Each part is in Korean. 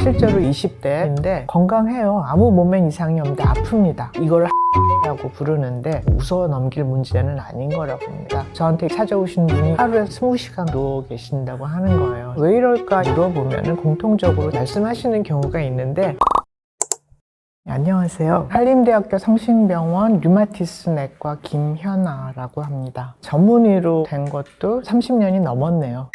실제로 20대인데 건강해요. 아무 몸에 이상이 없는데 아픕니다. 이걸 라고 부르는데 웃어 넘길 문제는 아닌 거라고 봅니다. 저한테 찾아오신 분이 하루에 20시간 누워 계신다고 하는 거예요. 왜 이럴까 물어보면 공통적으로 말씀하시는 경우가 있는데, 안녕하세요. 한림대학교 성심병원 류마티스 내과 김현아라고 합니다. 전문의로 된 것도 30년이 넘었네요.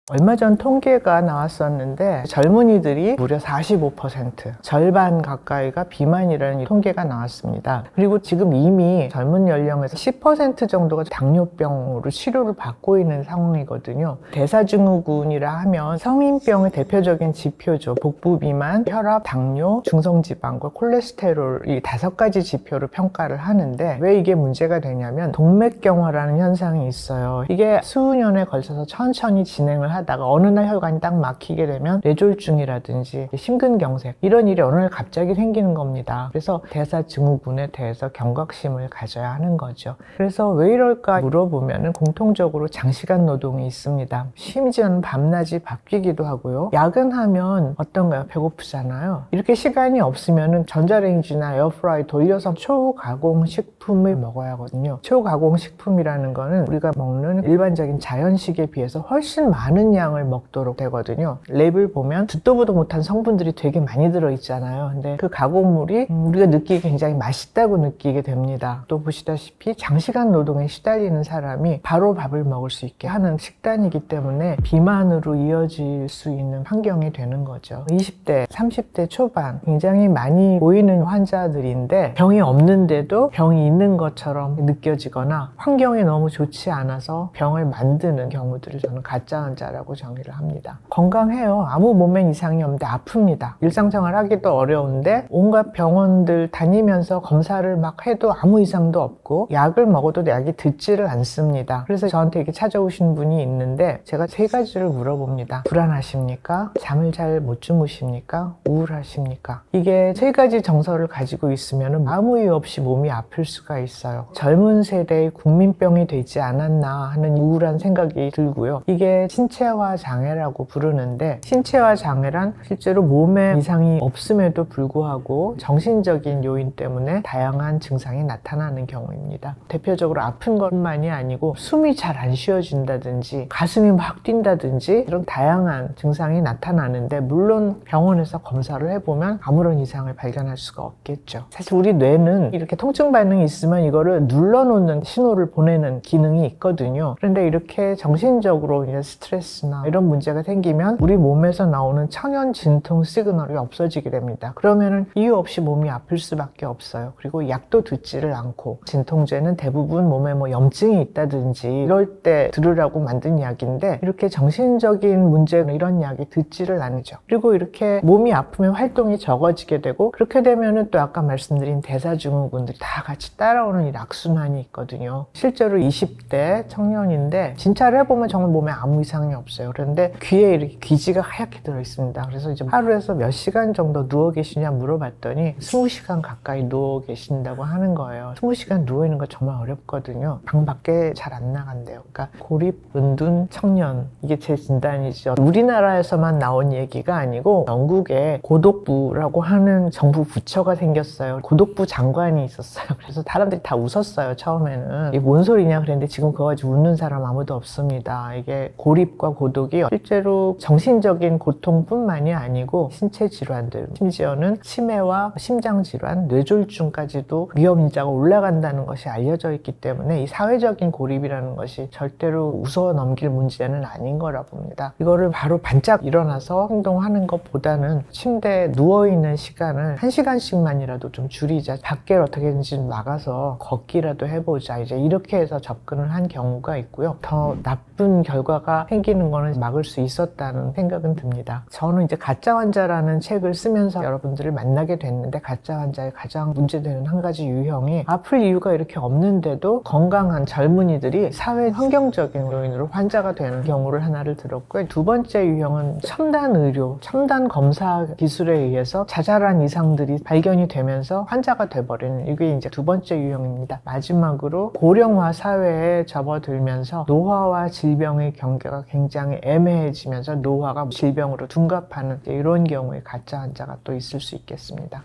얼마 전 통계가 나왔었는데 젊은이들이 무려 45%, 절반 가까이가 비만이라는 통계가 나왔습니다. 그리고 지금 이미 젊은 연령에서 10% 정도가 당뇨병으로 치료를 받고 있는 상황이거든요. 대사증후군이라 하면 성인병의 대표적인 지표죠. 복부 비만, 혈압, 당뇨, 중성지방과 콜레스테롤 이 5가지 지표로 평가를 하는데, 왜 이게 문제가 되냐면 동맥경화라는 현상이 있어요. 이게 수년에 걸쳐서 천천히 진행을 하다가 어느 날 혈관이 딱 막히게 되면 뇌졸중이라든지 심근경색 이런 일이 어느 날 갑자기 생기는 겁니다. 그래서 대사증후군에 대해서 경각심을 가져야 하는 거죠. 그래서 왜 이럴까 물어보면 공통적으로 장시간 노동이 있습니다. 심지어는 밤낮이 바뀌기도 하고요. 야근하면 어떤가요? 배고프잖아요. 이렇게 시간이 없으면 전자레인지나 에어프라이 돌려서 초가공 식품을 먹어야 하거든요. 초가공 식품이라는 거는 우리가 먹는 일반적인 자연식에 비해서 훨씬 많은 양을 먹도록 되거든요. 랩을 보면 듣도 보도 못한 성분들이 되게 많이 들어있잖아요. 근데 그 가공물이 우리가 느끼기 굉장히 맛있다고 느끼게 됩니다. 또 보시다시피 장시간 노동에 시달리는 사람이 바로 밥을 먹을 수 있게 하는 식단이기 때문에 비만으로 이어질 수 있는 환경이 되는 거죠. 20대, 30대 초반 굉장히 많이 보이는 환자들인데 병이 없는데도 병이 있는 것처럼 느껴지거나 환경이 너무 좋지 않아서 병을 만드는 경우들을 저는 가짜 환자라고 정의를 합니다. 건강해요. 아무 몸에 이상이 없는데 아픕니다. 일상생활 하기도 어려운데 온갖 병원들 다니면서 검사를 막 해도 아무 이상도 없고 약을 먹어도 약이 듣지를 않습니다. 그래서 저한테 이렇게 찾아오신 분이 있는데 제가 3가지를 물어봅니다. 불안하십니까? 잠을 잘 못 주무십니까? 우울하십니까? 이게 3가지 정서를 가지고 있으면 아무 이유 없이 몸이 아플 수가 있어요. 젊은 세대의 국민병이 되지 않았나 하는 우울한 생각이 들고요. 이게 신체화 장애라고 부르는데, 신체화 장애란 실제로 몸에 이상이 없음에도 불구하고 정신적인 요인 때문에 다양한 증상이 나타나는 경우입니다. 대표적으로 아픈 것만이 아니고 숨이 잘 안 쉬어진다든지 가슴이 막 뛴다든지 이런 다양한 증상이 나타나는데, 물론 병원에서 검사를 해보면 아무런 이상을 발견할 수가 없겠죠. 사실 우리 뇌는 이렇게 통증 반응이 있으면 이거를 눌러놓는 신호를 보내는 기능이 있거든요. 그런데 이렇게 정신적으로 이제 스트레스나 이런 문제가 생기면 우리 몸에서 나오는 천연 진통 시그널이 없어지게 됩니다. 그러면은 이유 없이 몸이 아플 수밖에 없어요. 그리고 약도 듣지를 않고, 진통제는 대부분 몸에 뭐 염증이 있다든지 이럴 때 들으라고 만든 약인데 이렇게 정신적인 문제는 이런 약이 듣지를 않죠. 그리고 이렇게 몸이 아프면 활동이 적어지게 되고, 그렇게 되면은 또 아까 말씀드린 대사증후군들이 다 같이 따라오는 이 악순환이 있거든요. 실제로 20대 청년인데 진찰을 해보면 정말 몸에 아무 이상이 없어요. 그런데 귀에 이렇게 귀지가 하얗게 들어있습니다. 그래서 이제 하루에서 몇 시간 정도 누워 계시냐 물어봤더니 20시간 가까이 누워 계신다고 하는 거예요. 20시간 누워있는 거 정말 어렵거든요. 방 밖에 잘 안 나간대요. 그러니까 고립, 은둔, 청년, 이게 제 진단이죠. 우리나라에서만 나온 얘기가 아니고 영국에 고독부라고 하는 정부 부처가 생겼어요. 고독부 장관이 있었어요. 그래서 사람들이 다 웃었어요. 처음에는 이게 뭔 소리냐 그랬는데 지금 그거 가지고 웃는 사람 아무도 없습니다. 이게 고립과 고독이 실제로 정신적인 고통뿐만이 아니고 신체 질환들, 심지어는 치매와 심장질환, 뇌졸중까지도 위험 인자가 올라간다는 것이 알려져 있기 때문에 이 사회적인 고립이라는 것이 절대로 웃어 넘길 문제는 아닌 거라 봅니다. 이거를 바로 반짝 일어나서 행동하는 것보다는 침대에 누워있는 시간을 1시간씩만이라도 좀 줄이자, 밖에 어떻게든지 나가서 걷기라도 해보자, 이제 이렇게 해서 접근을 한 경우가 있고요. 더 나쁜 결과가 생기는 거는 막을 수 있었다는 생각은 듭니다. 저는 이제 가짜 환자라는 책을 쓰면서 여러분들을 만나게 됐는데, 가짜 환자의 가장 문제되는 한 가지 유형이 아플 이유가 이렇게 없는데도 건강한 젊은이들이 사회 환경적인 요인으로 환자가 되는 경우를 하나를 들었고요. 2번째 유형은 첨단 의료, 첨단 검사 기술에 의해서 자잘한 이상들이 발견이 되면서 환자가 돼버리는, 이게 이제 2번째 유형입니다. 마지막으로 고령화 사회에 접어들면서 노화와 질병의 경계가 굉장히 굉장히 애매해지면서 노화가 질병으로 둔갑하는 이런 경우에 가짜 환자가 또 있을 수 있겠습니다.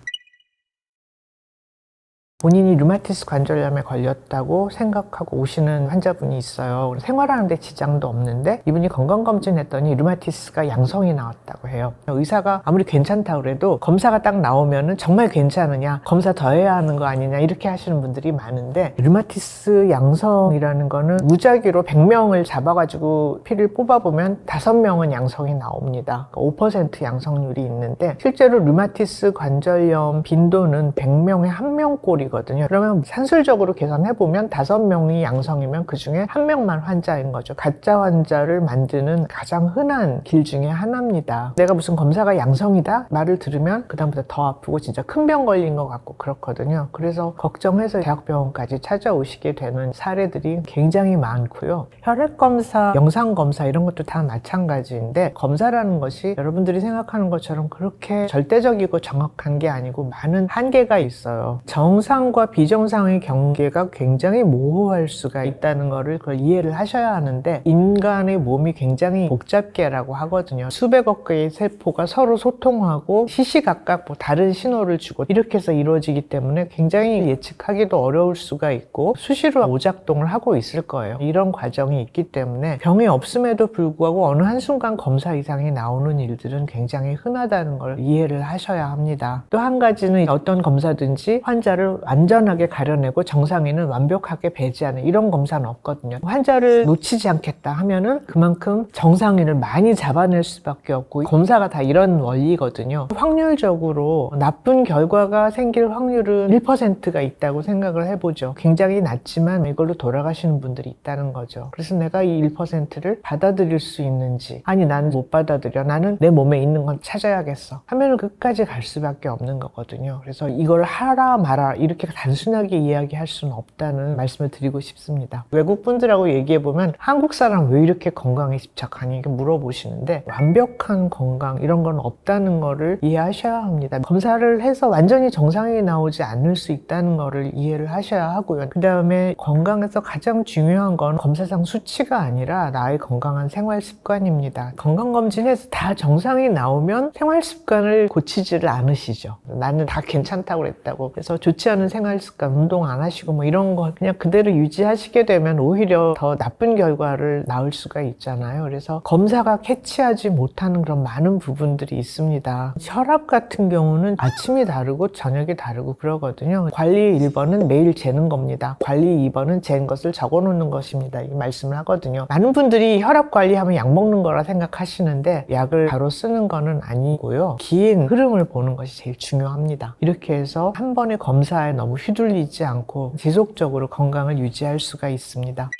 본인이 류마티스 관절염에 걸렸다고 생각하고 오시는 환자분이 있어요. 생활하는데 지장도 없는데 이분이 건강검진했더니 류마티스가 양성이 나왔다고 해요. 의사가 아무리 괜찮다고 그래도 검사가 딱 나오면은 정말 괜찮으냐, 검사 더 해야 하는 거 아니냐 이렇게 하시는 분들이 많은데, 류마티스 양성이라는 거는 무작위로 100명을 잡아가지고 피를 뽑아보면 5명은 양성이 나옵니다. 5% 양성률이 있는데, 실제로 류마티스 관절염 빈도는 100명에 1명꼴이거든요. 그러면 산술적으로 계산해보면 5명이 양성이면 그 중에 1명만 환자인 거죠. 가짜 환자를 만드는 가장 흔한 길 중에 하나입니다. 내가 무슨 검사가 양성이다 말을 들으면 그 다음부터 더 아프고 진짜 큰 병 걸린 것 같고 그렇거든요. 그래서 걱정해서 대학병원까지 찾아오시게 되는 사례들이 굉장히 많고요. 혈액검사, 영상검사 이런 것도 다 마찬가지인데, 검사라는 것이 여러분들이 생각하는 것처럼 그렇게 절대적이고 정확한 게 아니고 많은 한계가 있어요. 정상과 비정상의 경계가 굉장히 모호할 수가 있다는 거를 그걸 이해를 하셔야 하는데, 인간의 몸이 굉장히 복잡계라고 하거든요. 수백억 개의 세포가 서로 소통하고 시시각각 뭐 다른 신호를 주고 이렇게 해서 이루어지기 때문에 굉장히 예측하기도 어려울 수가 있고 수시로 오작동을 하고 있을 거예요. 이런 과정이 있기 때문에 병이 없음에도 불구하고 어느 한순간 검사 이상이 나오는 일들은 굉장히 흔하다는 걸 이해를 하셔야 합니다. 또 한 가지는 어떤 검사든지 환자를 완전하게 가려내고 정상인은 완벽하게 배제하는 이런 검사는 없거든요. 환자를 놓치지 않겠다 하면은 그만큼 정상인을 많이 잡아낼 수밖에 없고, 검사가 다 이런 원리거든요. 확률적으로 나쁜 결과가 생길 확률은 1%가 있다고 생각을 해보죠. 굉장히 낮지만 이걸로 돌아가시는 분들이 있다는 거죠. 그래서 내가 이 1%를 받아들일 수 있는지, 아니 나는 못 받아들여, 나는 내 몸에 있는 건 찾아야겠어 하면은 끝까지 갈 수밖에 없는 거거든요. 그래서 이걸 하라 마라 이렇게 단순하게 이야기할 수는 없다는 말씀을 드리고 싶습니다. 외국 분들하고 얘기해보면 한국 사람 왜 이렇게 건강에 집착하니 이렇게 물어보시는데, 완벽한 건강 이런 건 없다는 거를 이해하셔야 합니다. 검사를 해서 완전히 정상이 나오지 않을 수 있다는 거를 이해를 하셔야 하고요. 그 다음에 건강에서 가장 중요한 건 검사상 수치가 아니라 나의 건강한 생활 습관입니다. 건강검진에서 다 정상이 나오면 생활 습관을 고치지를 않으시죠. 나는 다 괜찮다고 그랬다고 그래서 좋지 않은 생활 습관, 운동 안 하시고 뭐 이런 거 그냥 그대로 유지하시게 되면 오히려 더 나쁜 결과를 낳을 수가 있잖아요. 그래서 검사가 캐치하지 못하는 그런 많은 부분들이 있습니다. 혈압 같은 경우는 아침이 다르고 저녁이 다르고 그러거든요. 관리 1번은 매일 재는 겁니다. 관리 2번은 잰 것을 적어 놓는 것입니다. 이 말씀을 하거든요. 많은 분들이 혈압 관리하면 약 먹는 거라 생각하시는데, 약을 바로 쓰는 거는 아니고요. 긴 흐름을 보는 것이 제일 중요합니다. 이렇게 해서 한 번의 검사에 너무 휘둘리지 않고 지속적으로 건강을 유지할 수가 있습니다.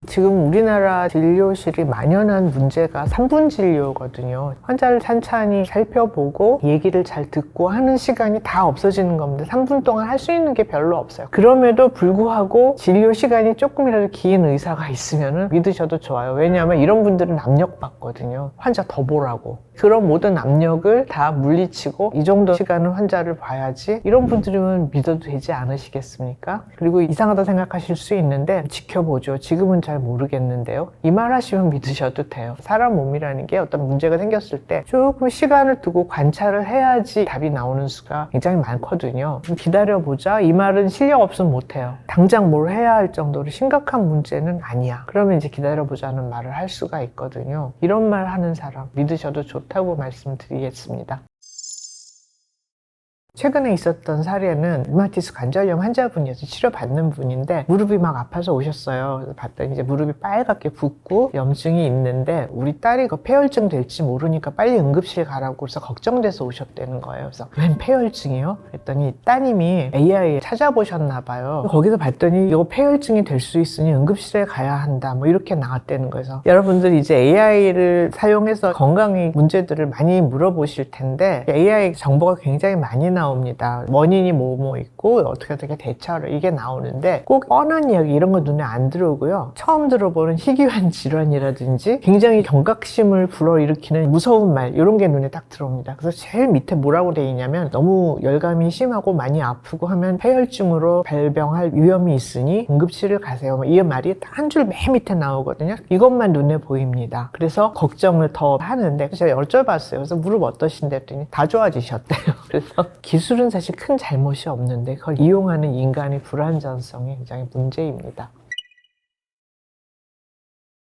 지금 우리나라 진료실이 만연한 문제가 3분 진료거든요. 환자를 찬찬히 살펴보고 얘기를 잘 듣고 하는 시간이 다 없어지는 겁니다. 3분 동안 할 수 있는 게 별로 없어요. 그럼에도 불구하고 진료 시간이 조금이라도 긴 의사가 있으면 믿으셔도 좋아요. 왜냐하면 이런 분들은 압력받거든요. 환자 더 보라고. 그런 모든 압력을 다 물리치고 이 정도 시간은 환자를 봐야지, 이런 분들은 믿어도 되지 않으시겠습니까? 그리고 이상하다 생각하실 수 있는데 지켜보죠. 지금은 잘 모르겠는데요. 이 말 하시면 믿으셔도 돼요. 사람 몸이라는 게 어떤 문제가 생겼을 때 조금 시간을 두고 관찰을 해야지 답이 나오는 수가 굉장히 많거든요. 좀 기다려보자, 이 말은 실력 없으면 못해요. 당장 뭘 해야 할 정도로 심각한 문제는 아니야. 그러면 이제 기다려보자는 말을 할 수가 있거든요. 이런 말 하는 사람 믿으셔도 좋다고 말씀드리겠습니다. 최근에 있었던 사례는 류마티스 관절염 환자분이어서 치료받는 분인데, 무릎이 막 아파서 오셨어요. 그래서 봤더니 이제 무릎이 빨갛게 붓고 염증이 있는데, 우리 딸이 그 폐혈증 될지 모르니까 빨리 응급실 가라고 해서 걱정돼서 오셨다는 거예요. 그래서 웬 폐혈증이요? 그랬더니 따님이 AI에 찾아보셨나 봐요. 거기서 봤더니 이거 폐혈증이 될 수 있으니 응급실에 가야 한다 뭐 이렇게 나왔다는 거예요. 여러분들이 이제 AI를 사용해서 건강의 문제들을 많이 물어보실 텐데, AI 정보가 굉장히 많이 나오고 나옵니다. 원인이 뭐 있고 어떻게 대처를 이게 나오는데 꼭 뻔한 이야기 이런 거 눈에 안 들어오고요. 처음 들어보는 희귀한 질환이라든지 굉장히 경각심을 불어일으키는 무서운 말 이런 게 눈에 딱 들어옵니다. 그래서 제일 밑에 뭐라고 돼 있냐면 너무 열감이 심하고 많이 아프고 하면 폐혈증으로 발병할 위험이 있으니 응급실을 가세요. 이 말이 한 줄 맨 밑에 나오거든요. 이것만 눈에 보입니다. 그래서 걱정을 더 하는데 제가 여쭤봤어요. 그래서 무릎 어떠신데 했더니 다 좋아지셨대요. 그래서 기술은 사실 큰 잘못이 없는데 그걸 이용하는 인간의 불안전성이 굉장히 문제입니다.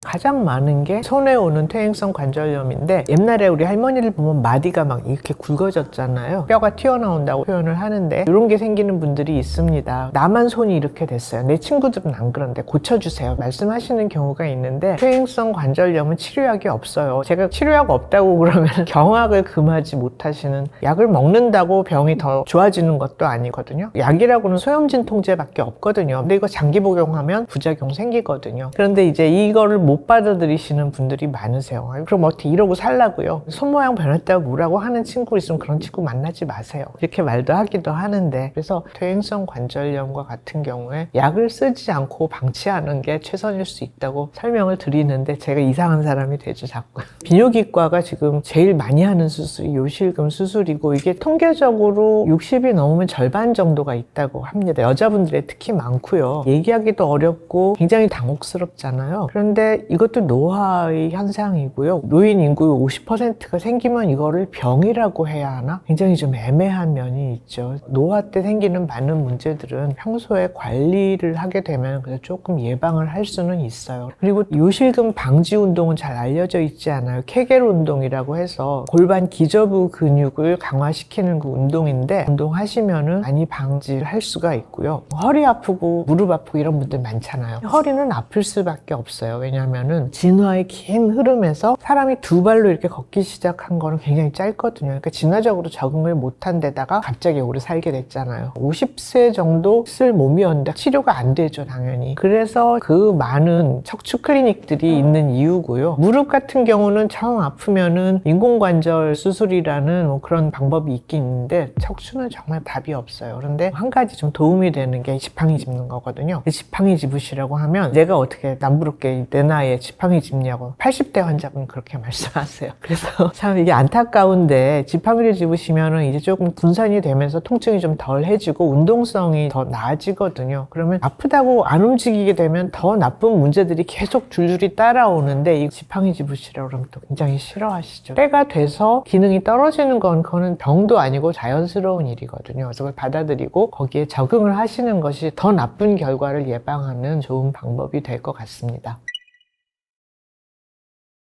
가장 많은 게 손에 오는 퇴행성 관절염인데 옛날에 우리 할머니를 보면 마디가 막 이렇게 굵어졌잖아요. 뼈가 튀어나온다고 표현을 하는데 이런 게 생기는 분들이 있습니다. 나만 손이 이렇게 됐어요. 내 친구들은 안 그런데 고쳐주세요 말씀하시는 경우가 있는데 퇴행성 관절염은 치료약이 없어요. 제가 치료약 없다고 그러면 경악을 금하지 못하시는 약을 먹는다고 병이 더 좋아지는 것도 아니거든요. 약이라고는 소염진 통제밖에 없거든요. 근데 이거 장기 복용하면 부작용 생기거든요. 그런데 이제 이거를 못 받아들이시는 분들이 많으세요. 그럼 어떻게 이러고 살라고요? 손 모양 변했다고 뭐라고 하는 친구 있으면 그런 친구 만나지 마세요. 이렇게 말도 하기도 하는데 그래서 퇴행성 관절염과 같은 경우에 약을 쓰지 않고 방치하는 게 최선일 수 있다고 설명을 드리는데 제가 이상한 사람이 되죠 자꾸. 비뇨기과가 지금 제일 많이 하는 수술이 요실금 수술이고 이게 통계적으로 60이 넘으면 절반 정도가 있다고 합니다. 여자분들에 특히 많고요. 얘기하기도 어렵고 굉장히 당혹스럽잖아요. 그런데 이것도 노화의 현상이고요. 노인 인구의 50%가 생기면 이거를 병이라고 해야 하나? 굉장히 좀 애매한 면이 있죠. 노화 때 생기는 많은 문제들은 평소에 관리를 하게 되면 그래서 조금 예방을 할 수는 있어요. 그리고 요실금 방지 운동은 잘 알려져 있지 않아요. 케겔 운동이라고 해서 골반 기저부 근육을 강화시키는 그 운동인데 운동하시면은 많이 방지할 수가 있고요. 허리 아프고 무릎 아프고 이런 분들 많잖아요. 허리는 아플 수밖에 없어요. 왜냐하면은 진화의 긴 흐름에서 사람이 두 발로 이렇게 걷기 시작한 거는 굉장히 짧거든요. 그러니까 진화적으로 적응을 못한 데다가 갑자기 오래 살게 됐잖아요. 50세 정도 쓸 몸이었는데 치료가 안 되죠, 당연히. 그래서 그 많은 척추 클리닉들이 있는 이유고요. 무릎 같은 경우는 정 아프면은 인공관절 수술이라는 뭐 그런 방법이 있긴 있는데 척추는 정말 답이 없어요. 그런데 한 가지 좀 도움이 되는 게 지팡이 짚는 거거든요. 지팡이 짚으시라고 하면 내가 어떻게 남부럽게 내 나이에 지팡이 짚냐고 80대 환자분 그렇게 말씀하세요. 그래서 참 이게 안타까운데 지팡이를 짚으시면은 이제 조금 분산이 되면서 통증이 좀 덜해지고 운동성이 더 나아지거든요. 그러면 아프다고 안 움직이게 되면 더 나쁜 문제들이 계속 줄줄이 따라오는데 이 지팡이 짚으시라고 그러면 또 굉장히 싫어하시죠. 때가 돼서 기능이 떨어지는 건 그거는 병도 아니고 자연스러운 일이거든요. 그래서 그걸 받아들이고 거기에 적응을 하시는 것이 더 나쁜 결과를 예방하는 좋은 방법이 될 것 같습니다.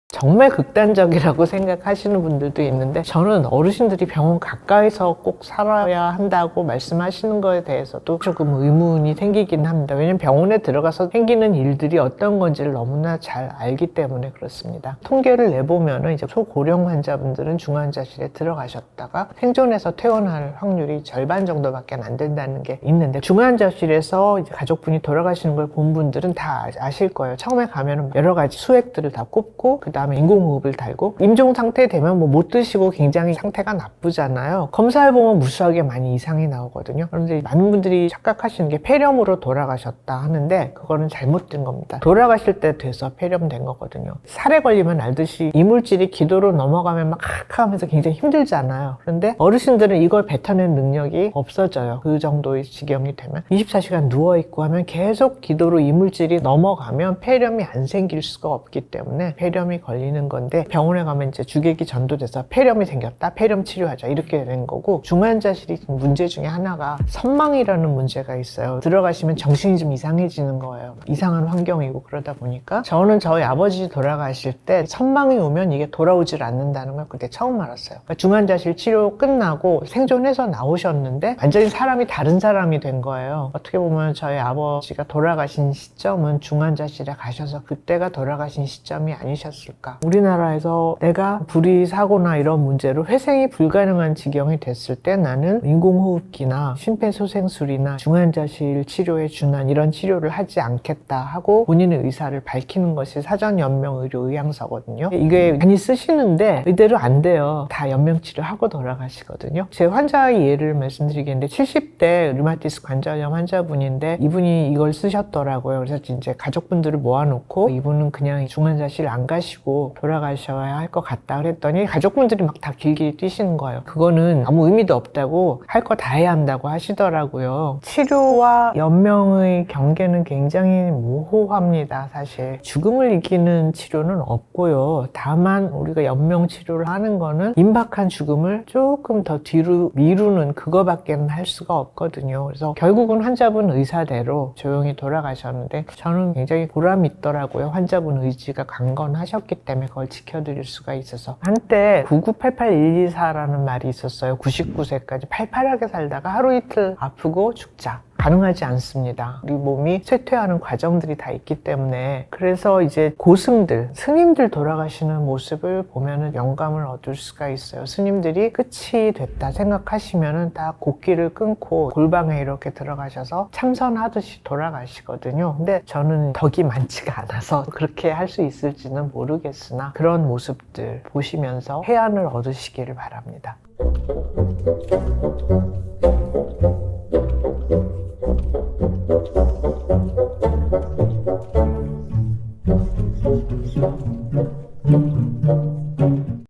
정말 극단적이라고 생각하시는 분들도 있는데 저는 어르신들이 병원 가까이서 꼭 살아야 한다고 말씀하시는 거에 대해서도 조금 의문이 생기긴 합니다. 왜냐면 병원에 들어가서 생기는 일들이 어떤 건지를 너무나 잘 알기 때문에 그렇습니다. 통계를 내보면은 이제 초고령 환자분들은 중환자실에 들어가셨다가 생존해서 퇴원할 확률이 절반 정도밖에 안 된다는 게 있는데 중환자실에서 이제 가족분이 돌아가시는 걸 본 분들은 다 아실 거예요. 처음에 가면은 여러 가지 수액들을 다 꼽고 그 다음에 인공호흡을 달고 임종 상태 되면 뭐 못 드시고 굉장히 상태가 나쁘잖아요. 검사해보면 무수하게 많이 이상이 나오거든요. 그런데 많은 분들이 착각하시는 게 폐렴으로 돌아가셨다 하는데 그거는 잘못된 겁니다. 돌아가실 때 돼서 폐렴된 거거든요. 살에 걸리면 알듯이 이물질이 기도로 넘어가면 막 하면서 굉장히 힘들잖아요. 그런데 어르신들은 이걸 뱉어낸 능력이 없어져요. 그 정도의 지경이 되면 24시간 누워있고 하면 계속 기도로 이물질이 넘어가면 폐렴이 안 생길 수가 없기 때문에 폐렴이 걸리는 건데 병원에 가면 이제 주객이 전도돼서 폐렴이 생겼다, 폐렴 치료하자 이렇게 된 거고 중환자실이 문제 중에 하나가 선망이라는 문제가 있어요. 들어가시면 정신이 좀 이상해지는 거예요. 이상한 환경이고 그러다 보니까 저는 저희 아버지 돌아가실 때 선망이 오면 이게 돌아오질 않는다는 걸 그때 처음 알았어요. 그러니까 중환자실 치료 끝나고 생존해서 나오셨는데 완전히 사람이 다른 사람이 된 거예요. 어떻게 보면 저희 아버지가 돌아가신 시점은 중환자실에 가셔서 그때가 돌아가신 시점이 아니셨을까 있을까? 우리나라에서 내가 불이 사고나 이런 문제로 회생이 불가능한 지경이 됐을 때 나는 인공호흡기나 심폐소생술이나 중환자실 치료에 준한 이런 치료를 하지 않겠다 하고 본인의 의사를 밝히는 것이 사전연명의료의향서거든요. 이게 많이 쓰시는데 이대로 안 돼요. 다 연명치료하고 돌아가시거든요. 제 환자의 예를 말씀드리겠는데 70대 류마티스 관절염 환자분인데 이분이 이걸 쓰셨더라고요. 그래서 이제 가족분들을 모아놓고 이분은 그냥 중환자실 안 가시고 돌아가셔야 할 것 같다 그랬더니 가족분들이 막 다 길게 뛰시는 거예요. 그거는 아무 의미도 없다고 할 거 다 해야 한다고 하시더라고요. 치료와 연명의 경계는 굉장히 모호합니다. 사실 죽음을 이기는 치료는 없고요. 다만 우리가 연명 치료를 하는 거는 임박한 죽음을 조금 더 뒤로 미루는 그거밖에는 할 수가 없거든요. 그래서 결국은 환자분 의사대로 조용히 돌아가셨는데 저는 굉장히 보람이 있더라고요. 환자분 의지가 강건하셨기 때문에 그걸 지켜드릴 수가 있어서. 한때 9988124라는 말이 있었어요. 99세까지 팔팔하게 살다가 하루 이틀 아프고 죽자. 가능하지 않습니다. 우리 몸이 쇠퇴하는 과정들이 다 있기 때문에. 그래서 이제 고승들, 스님들 돌아가시는 모습을 보면은 영감을 얻을 수가 있어요. 스님들이 끝이 됐다 생각하시면은 다 곡기를 끊고 골방에 이렇게 들어가셔서 참선하듯이 돌아가시거든요. 근데 저는 덕이 많지가 않아서 그렇게 할 수 있을지는 모르겠으나 그런 모습들 보시면서 해안을 얻으시기를 바랍니다.